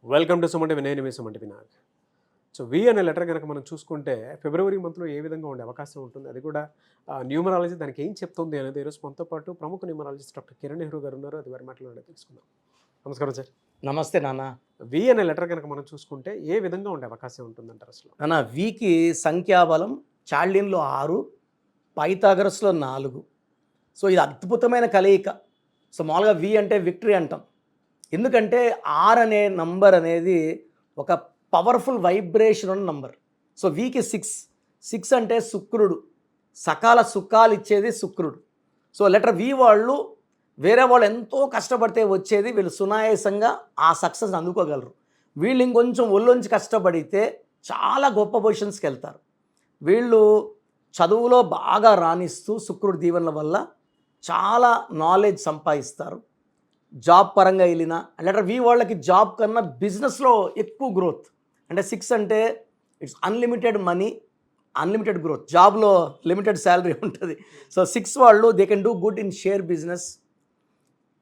Welcome to సుమంటి నేను మీ సుమంటి Vinayak. So we అనే letter కనుక మనం చూసుకుంటే ఫిబ్రవరి మంత్లో ఏ విధంగా ఉండే అవకాశం ఉంటుంది, అది కూడా న్యూమరాలజీ దానికి ఏం చెప్తుంది అనేది ఈరోజు మనతో పాటు ప్రముఖ న్యూమరాలజిస్ట్ డాక్టర్ కిరణ్ నెహ్రూ గారు ఉన్నారు. అది వారి మాటలు తెలుసుకుందాం. నమస్కారం సార్. నమస్తే నాన్న. వి అనే లెటర్ కనుక మనం చూసుకుంటే ఏ విధంగా ఉండే అవకాశం ఉంటుందంటారు అసలు? నాన్న, వికి సంఖ్యాబలం చాల్డిన్లో 6, పైథాగరస్లో 4. సో ఇది అద్భుతమైన కలయిక. సో మామూలుగా వి అంటే విక్టరీ అంటాం. ఎందుకంటే 6 అనే నంబర్ అనేది ఒక పవర్ఫుల్ వైబ్రేషన్ ఉన్న నంబర్. సో వీకి 6 అంటే శుక్రుడు, సకాల సుఖాలు ఇచ్చేది శుక్రుడు. సో లెటర్ వి వాళ్ళు వేరే వాళ్ళు ఎంతో కష్టపడితే వచ్చేది వీళ్ళు సునాయాసంగా ఆ సక్సెస్ అందుకోగలరు. వీళ్ళు ఇంకొంచెం ఒళ్ళొంచి కష్టపడితే చాలా గొప్ప పొజిషన్స్కి వెళ్తారు. వీళ్ళు చదువులో బాగా రాణిస్తూ శుక్రుడి దీవెనల వల్ల చాలా నాలెడ్జ్ సంపాదిస్తారు. జాబ్ పరంగా వెళ్ళినా లెటర్ వి వాళ్ళకి జాబ్ కన్నా బిజినెస్లో ఎక్కువ గ్రోత్. అంటే 6 అంటే it's unlimited money, unlimited growth. జాబ్లో లిమిటెడ్ శాలరీ ఉంటుంది. సో 6 వాళ్ళు they can do good in share business,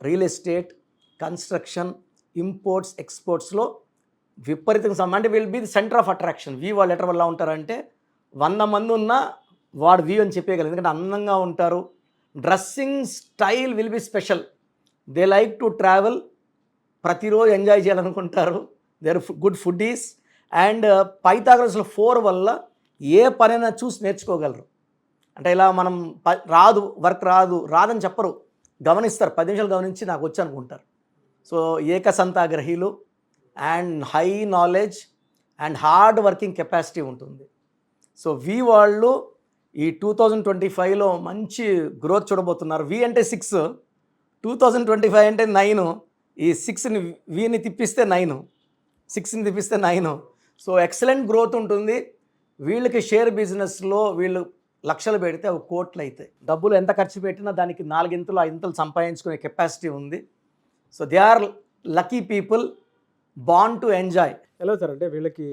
real estate, construction, imports, ఎక్స్పోర్ట్స్లో విపరీతంగా అంటే will be the centre of attraction. V వాళ్ళు లెటర్ వల్ల ఉంటారంటే 100 మంది ఉన్నా వాడు వి అని చెప్పేయగలరు. ఎందుకంటే అందంగా ఉంటారు. Dressing style will be special. They like to travel, ప్రతిరోజు ఎంజాయ్ చేయాలనుకుంటారు. They are good foodies. And పైథాగరస్లో 4 వల్ల ఏ పనైనా చూసి నేర్చుకోగలరు. అంటే ఇలా మనం వర్క్ రాదని చెప్పరు, గమనిస్తారు. 10 నిమిషాలు గమనించి నాకు వచ్చి అనుకుంటారు. సో ఏకసంతాగ్రహీలు and high knowledge and hard working capacity ఉంటుంది. సో వి వాళ్ళు ఈ 2025లో మంచి గ్రోత్ చూడబోతున్నారు. వి అంటే 6, 2025 అంటే 9. ఈ 6ని వీని తిప్పిస్తే 9, 6ని తిప్పిస్తే 9. సో ఎక్సలెంట్ గ్రోత్ ఉంటుంది. వీళ్ళకి షేర్ బిజినెస్లో వీళ్ళు లక్షలు పెడితే అవి కోట్లు అవుతాయి. డబ్బులు ఎంత ఖర్చు పెట్టినా దానికి 4 ఇంతలు 5 ఇంతలు సంపాదించుకునే కెపాసిటీ ఉంది. So they are lucky people, born to enjoy. ఎలా సార్ అంటే వీళ్ళకి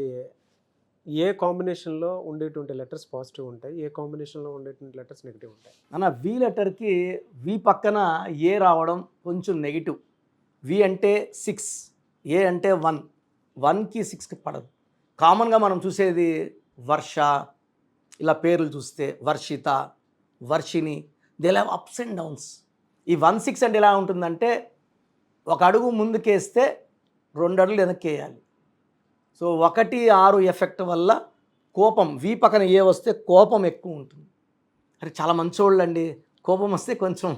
ఏ కాంబినేషన్లో ఉండేటువంటి లెటర్స్ పాజిటివ్ ఉంటాయి, ఏ కాంబినేషన్లో ఉండేటువంటి లెటర్స్ నెగిటివ్ ఉంటాయి? అన్న, వి లెటర్కి వి పక్కన ఏ రావడం కొంచెం నెగిటివ్. వి అంటే 6, ఏ అంటే 1, 1కి 6కి పడదు. కామన్గా మనం చూసేది వర్ష, ఇలా పేర్లు చూస్తే Varshita, Varshini, they have ups and downs. ఈ 1-6 అంటే ఎలా ఉంటుందంటే ఒక అడుగు ముందుకేస్తే 2 అడుగులు వెనక్కి వేయాలి. సో 1-6 ఎఫెక్ట్ వల్ల కోపం, వి పక్కన ఏ వస్తే కోపం ఎక్కువ ఉంటుంది. అరే చాలా మంచోళ్ళు అండి, కోపం వస్తే కొంచెం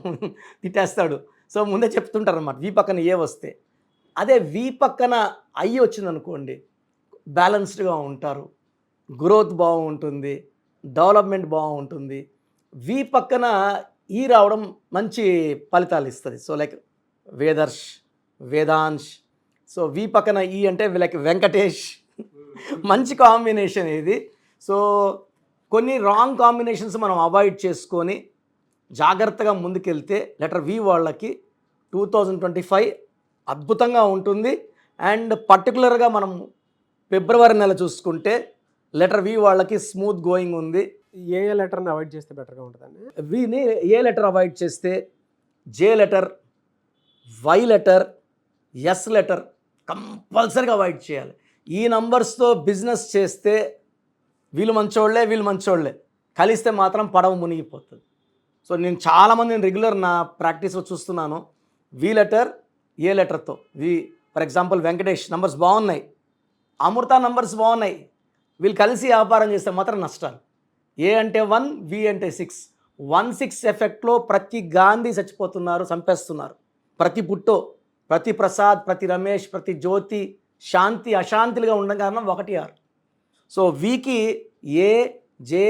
తిట్టేస్తాడు. సో ముందే చెప్తుంటారు అన్నమాట వి పక్కన ఏ వస్తే. అదే వి పక్కన ఐ వచ్చిందనుకోండి, బ్యాలెన్స్డ్గా ఉంటారు, గ్రోత్ బాగుంటుంది, డెవలప్మెంట్ బాగుంటుంది. వి పక్కన ఈ రావడం మంచి ఫలితాలు ఇస్తుంది. So like Vedarsh, Vedansh. So V పక్కన ఈ అంటే లైక్ వెంకటేష్. మంచి కాంబినేషన్ ఇది. సో కొన్ని రాంగ్ కాంబినేషన్స్ మనం అవాయిడ్ చేసుకొని జాగ్రత్తగా ముందుకెళ్తే లెటర్ వి వాళ్ళకి 2025 అద్భుతంగా ఉంటుంది. అండ్ పర్టికులర్గా మనం ఫిబ్రవరి నెల చూసుకుంటే లెటర్ వి వాళ్ళకి స్మూత్ గోయింగ్ ఉంది. ఏ లెటర్ని అవాయిడ్ చేస్తే బెటర్గా ఉంటుందండి? విని ఏ లెటర్ అవాయిడ్ చేస్తే J letter, Y letter, S letter కంపల్సరీగా అవాయిడ్ చేయాలి. ఈ నంబర్స్తో బిజినెస్ చేస్తే వీళ్ళు మంచోళ్ళే, కలిస్తే మాత్రం పడవ మునిగిపోతుంది. సో నేను చాలామంది రెగ్యులర్ నా ప్రాక్టీస్లో చూస్తున్నాను. వి లెటర్, ఏ లెటర్తో V. For example Venkatesh numbers బాగున్నాయి, అమృత నంబర్స్ బాగున్నాయి, వీళ్ళు కలిసి వ్యాపారం చేస్తే మాత్రం నష్టాలు. ఏ అంటే 1, వి అంటే 6. 1-6 ఎఫెక్ట్లో ప్రతి గాంధీ చచ్చిపోతున్నారు, చంపేస్తున్నారు. ప్రతి పుట్టో, ప్రతి ప్రసాద్, ప్రతి రమేష్, ప్రతి జ్యోతి శాంతి అశాంతిలుగా ఉండడం కారణం 1-6. సో వీకి ఏ, జే,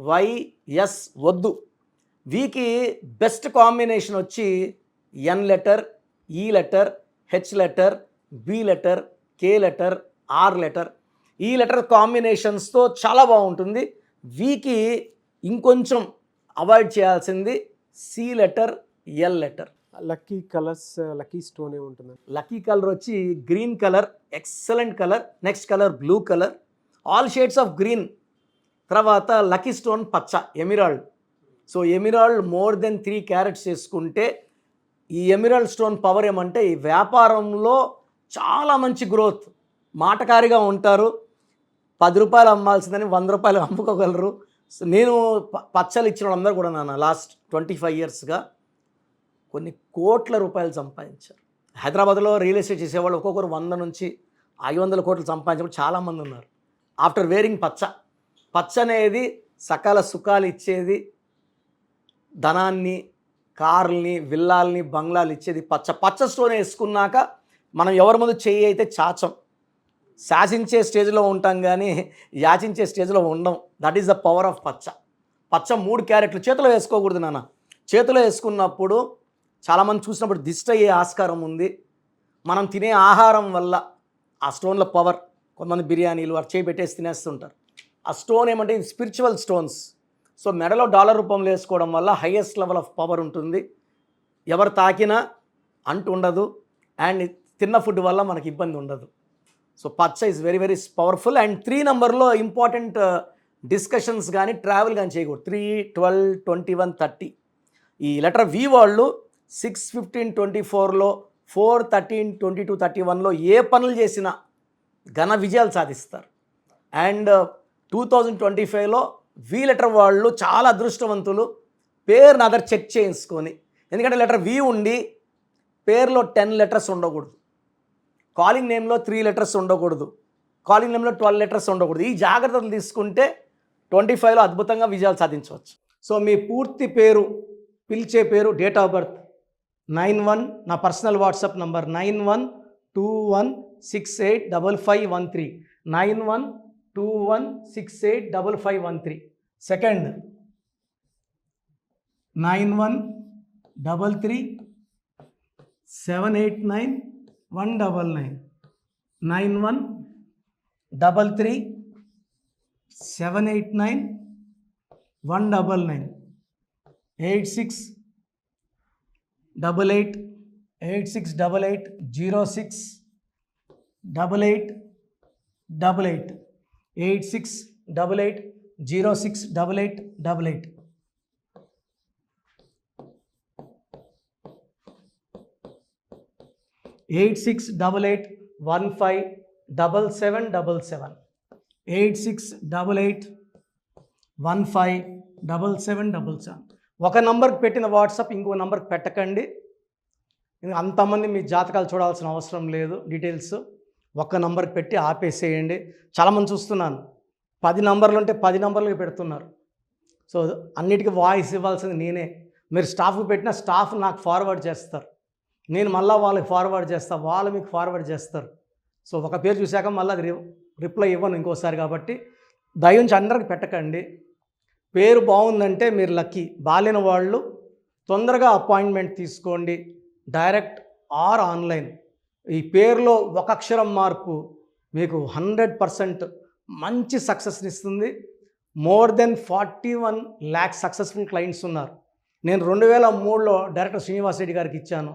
వై, ఎస్ వద్దు. వీకి బెస్ట్ కాంబినేషన్ వచ్చి ఎన్ లెటర్, ఈ letter, H letter, B letter, K letter, R letter. ఈ లెటర్ కాంబినేషన్స్తో చాలా బాగుంటుంది. వీకి ఇంకొంచెం అవాయిడ్ చేయాల్సింది C letter, L letter. Lucky colours, lucky stone ఏ ఉంటుంది? లక్కీ కలర్ వచ్చి green colour, excellent colour. Next colour blue colour, all shades of green. తర్వాత లక్కీ స్టోన్ పచ్చ, emerald. So emerald more then 3 carrots వేసుకుంటే ఈ emerald stone power ఏమంటే ఈ వ్యాపారంలో చాలా మంచి గ్రోత్, మాటకారిగా ఉంటారు. 10 రూపాయలు అమ్మాల్సిందని 100 రూపాయలు అమ్ముకోగలరు. సో నేను పచ్చలు ఇచ్చిన వాళ్ళందరూ కూడా నాన్న లాస్ట్ 25 ఇయర్స్గా కొన్ని కోట్ల రూపాయలు సంపాదించారు. హైదరాబాద్లో రియల్ ఎస్టేట్ చేసేవాళ్ళు ఒక్కొక్కరు 100 నుంచి 500 కోట్లు సంపాదించే చాలామంది ఉన్నారు. ఆఫ్టర్ వేరింగ్ పచ్చ అనేది సకల సుఖాలు ఇచ్చేది, ధనాన్ని, కార్లని, విల్లాల్ని, బంగ్లాలు ఇచ్చేది పచ్చ స్టోన్ వేసుకున్నాక మనం ఎవరి ముందు చెయ్యి అయితే చాచం, శాసించే స్టేజ్లో ఉంటాం కానీ యాచించే స్టేజ్లో ఉండం. That is the power of పచ్చ 3 క్యారెట్లు చేతిలో వేసుకోకూడదు నాన్న. చేతిలో వేసుకున్నప్పుడు చాలామంది చూసినప్పుడు దిష్టి అయ్యే ఆస్కారం ఉంది. మనం తినే ఆహారం వల్ల ఆ స్టోన్ల పవర్, కొంతమంది బిర్యానీలు అటు చేయి పెట్టేసి తినేస్తుంటారు. ఆ స్టోన్ ఏమంటే ఇది స్పిరిచువల్ స్టోన్స్. సో మెడలో డాలర్ రూపంలో వేసుకోవడం వల్ల హైయెస్ట్ లెవెల్ ఆఫ్ పవర్ ఉంటుంది. ఎవరు తాకినా అంటు ఉండదు, అండ్ తిన్న ఫుడ్ వల్ల మనకి ఇబ్బంది ఉండదు. సో పచ్చ is very very powerful. And 3 నెంబర్లో ఇంపార్టెంట్ డిస్కషన్స్ కానీ ట్రావెల్ కానీ చేయకూడదు. 3, 12, 21, 30. ఈ లెటర్ వి వాళ్ళు 6, 15, 24లో 4, 13, 22, 31లో ఏ పనులు చేసినా ఘన విజయాలు సాధిస్తారు. అండ్ 2025లో వి లెటర్ వాళ్ళు చాలా అదృష్టవంతులు. పేరుని అదర్ చెక్ చేయించుకొని, ఎందుకంటే లెటర్ వి ఉండి పేరులో 10 లెటర్స్ ఉండకూడదు, కాలింగ్ నేమ్లో 3 లెటర్స్ ఉండకూడదు, కాలింగ్ నేమ్లో 12 లెటర్స్ ఉండకూడదు. ఈ జాగ్రత్తలు తీసుకుంటే 25లో అద్భుతంగా విజయాలు సాధించవచ్చు. సో మీ పూర్తి పేరు, పిలిచే పేరు, డేట్ ఆఫ్ బర్త్ 91, నా పర్సనల్ వాట్సాప్ నంబర్ 9121685513, 9121685513. సెకండ్ 9133789199, 9133789199, 868886880688, 8688068888. 8688157777, 8688157777. ఒక నంబర్కి పెట్టిన వాట్సాప్ ఇంకో నంబర్కి పెట్టకండి. అంతమంది మీ జాతకాలు చూడాల్సిన అవసరం లేదు. డీటెయిల్స్ ఒక్క నంబర్కి పెట్టి ఆపేసేయండి. చాలామంది చూస్తున్నాను 10 నంబర్లు ఉంటే 10 నంబర్లకి పెడుతున్నారు. సో అన్నిటికీ వాయిస్ ఇవ్వాల్సింది నేనే. మీరు స్టాఫ్కి పెట్టిన స్టాఫ్ నాకు ఫార్వర్డ్ చేస్తారు, నేను మళ్ళీ వాళ్ళకి ఫార్వర్డ్ చేస్తాను, వాళ్ళు మీకు ఫార్వర్డ్ చేస్తారు. సో ఒక పేరు చూశాక మళ్ళీ అది రిప్లై ఇవ్వను ఇంకోసారి. కాబట్టి దయించి అందరికి పెట్టకండి. పేరు బాగుందంటే మీరు లక్కీ. బాలేని వాళ్ళు తొందరగా అపాయింట్మెంట్ తీసుకోండి, డైరెక్ట్ ఆర్ ఆన్లైన్. ఈ పేరులో ఒక అక్షరం మార్పు మీకు 100% మంచి సక్సెస్ని ఇస్తుంది. More than 41 lakh successful clients ఉన్నారు. నేను 2003లో డైరెక్టర్ శ్రీనివాస్ రెడ్డి గారికి ఇచ్చాను.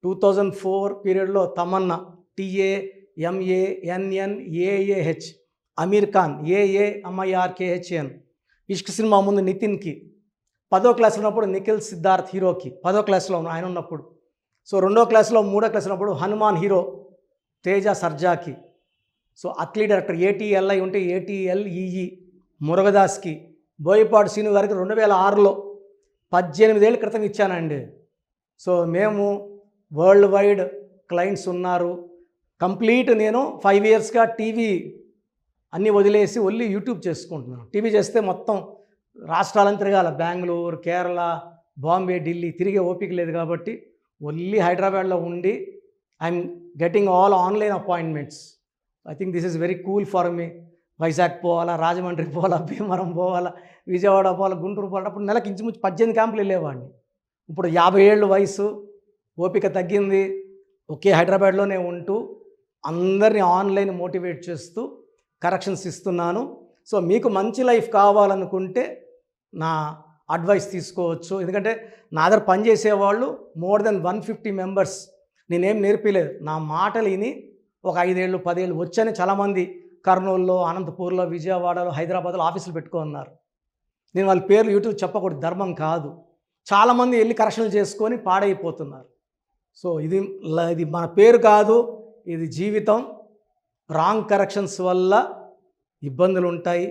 2004 పీరియడ్లో తమన్నా, TAMANNAAH, అమీర్ ఖాన్, AAMIRKHN, ఇష్క్ సినిమా ముందు నితిన్కి, 10వ క్లాస్ ఉన్నప్పుడు నిఖిల్ సిద్ధార్థ్ హీరోకి, 10వ క్లాస్లో ఆయన ఉన్నప్పుడు. సో 2వ క్లాస్లో 3వ క్లాస్ ఉన్నప్పుడు హనుమాన్ హీరో తేజ సర్జాకి. సో అథ్లీట్ డైరెక్టర్ ATLI ఉంటే ATLEE మురుగదాస్కి, బోయపాటి శ్రీను గారికి 2006లో 18 ఏళ్ళ క్రితం ఇచ్చానండి. సో మేము వరల్డ్ వైడ్ క్లయింట్స్ ఉన్నారు. కంప్లీట్ నేను 5 ఇయర్స్గా టీవీ అన్నీ వదిలేసి ఓన్లీ యూట్యూబ్ చేసుకుంటున్నాను. టీవీ చేస్తే మొత్తం రాష్ట్రాలను తిరగాల, బెంగళూరు, కేరళ, బాంబే, ఢిల్లీ తిరిగే ఓపిక లేదు. కాబట్టి ఓన్లీ హైదరాబాద్లో ఉండి I'm getting all online appointments. I think this is very cool for me. Vizag పోవాలా, రాజమండ్రి పోవాలా, భీమవరం పోవాలా, విజయవాడ పోవాలా, గుంటూరు పోవాలా. అప్పుడు నెలకు ఇంచుమించు 18 క్యాంపులు వెళ్ళేవాడిని. ఇప్పుడు 50 ఏళ్ళు వయసు, ఓపిక తగ్గింది. ఒకే హైదరాబాద్లోనే ఉంటూ అందరినీ ఆన్లైన్ మోటివేట్ చేస్తూ కరెక్షన్స్ ఇస్తున్నాను. సో మీకు మంచి లైఫ్ కావాలనుకుంటే నా అడ్వైస్ తీసుకోవచ్చు. ఎందుకంటే నా దగ్గర పనిచేసేవాళ్ళు మోర్ దెన్ 150 మెంబర్స్. నేనేం నేర్పిలేదు, నా మాటలు విని ఒక 5 ఏళ్ళు 10 ఏళ్ళు వచ్చని చాలామంది కర్నూలులో, అనంతపూర్లో, విజయవాడలో, హైదరాబాద్లో ఆఫీసులు పెట్టుకున్నారు. నేను వాళ్ళ పేర్లు యూట్యూబ్ చెప్పకూడదు, ధర్మం కాదు. చాలామంది వెళ్ళి కరెక్షన్లు చేసుకొని పాడైపోతున్నారు. సో ఇది మన పేరు కాదు, ఇది జీవితం. రాంగ్ కరెక్షన్స్ వల్ల ఇబ్బందులు ఉంటాయి.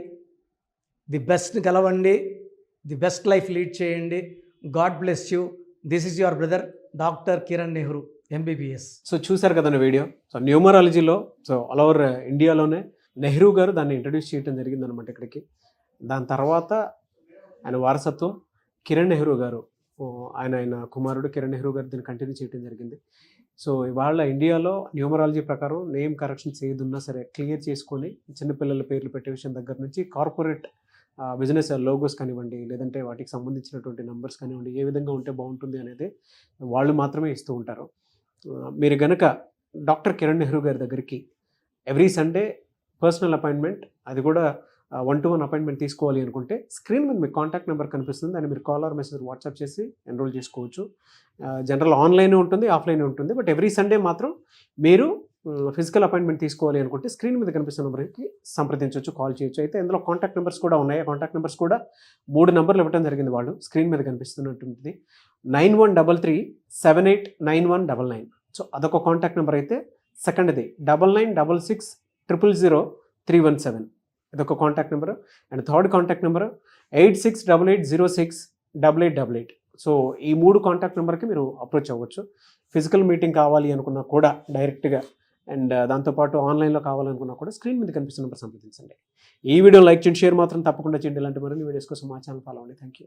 ది బెస్ట్ని కలవండి, ది బెస్ట్ లైఫ్ లీడ్ చేయండి. God bless you. This is your brother doctor Kiran Nehru MBBS. So చూశారు కదండి వీడియో. సో న్యూమరాలజీలో ఆల్ ఓవర్ ఇండియాలోనే నెహ్రూ గారు దాన్ని ఇంట్రడ్యూస్ చేయడం జరిగిందనమాట ఇక్కడికి. దాని తర్వాత ఆయన వారసత్వం కిరణ్ నెహ్రూ గారు, ఆయన కుమారుడు కిరణ్ నెహ్రూ గారు దీన్ని కంటిన్యూ చేయడం జరిగింది. సో ఇవాళ ఇండియాలో న్యూమరాలజీ ప్రకారం నేమ్ కరెక్షన్స్ ఏదున్నా సరే క్లియర్ చేసుకొని చిన్నపిల్లల పేర్లు పెట్టే విషయం దగ్గర నుంచి కార్పొరేట్ బిజినెస్ లోగోస్ కానివ్వండి, లేదంటే వాటికి సంబంధించినటువంటి నెంబర్స్ కానివ్వండి, ఏ విధంగా ఉంటే బాగుంటుంది అనేది వాళ్ళు మాత్రమే ఇస్తూ ఉంటారు. మీరు గనక డాక్టర్ కిరణ్ నెహ్రూ గారి దగ్గరికి ఎవ్రీ సండే పర్సనల్ అపాయింట్మెంట్, అది కూడా 1-to-1 అపాయింట్మెంట్ తీసుకోవాలి అనుకుంటే స్క్రీన్ మీద మీకు కాంటాక్ట్ నెంబర్ కనిపిస్తుంది, దాన్ని మీరు కాల్ ఆర్ మెసేజ్ వాట్సాప్ చేసి ఎన్రోల్ చేసుకోవచ్చు. జనరల్ ఆన్లైన్ ఉంటుంది, ఆఫ్లైన్ ఉంటుంది. బట్ ఎవ్రీ సండే మాత్రం మీరు ఫిజికల్ అపాయింట్మెంట్ తీసుకోవాలి అనుకుంటే స్క్రీన్ మీద కనిపిస్తున్న నెంబర్కి సంప్రదించవచ్చు, కాల్ చేయొచ్చు. అయితే ఇందులో కాంటాక్ట్ నెంబర్స్ కూడా ఉన్నాయి. ఆ కాంటాక్ట్ నెంబర్స్ కూడా 3 నెంబర్లు ఇవ్వడం జరిగింది వాళ్ళు. స్క్రీన్ మీద కనిపిస్తున్నటువంటిది 9133789199. సో అదొక కాంటాక్ట్ నెంబర్ అయితే. సెకండ్ది 9966000317, ఇదొక contact number. And third contact number 8688068888. So ఈ 3 కాంటాక్ట్ నెంబర్కి మీరు అప్రోచ్ అవ్వచ్చు. ఫిజికల్ మీటింగ్ కావాలి అనుకున్నా కూడా డైరెక్ట్గా, అండ్ దాంతోపాటు ఆన్లైన్లో కావాలనుకున్నా కూడా స్క్రీన్ మీద కనిపిస్తున్న నెంబర్ సంప్రదించండి. ఈ వీడియో లైక్ చేయండి, షేర్ మాత్రం తప్పకుండా చేయండి. ఇలాంటి మరిన్ని వీడియోస్ కోసం మా ఛానల్ ఫాలో అవ్వండి. Thank you.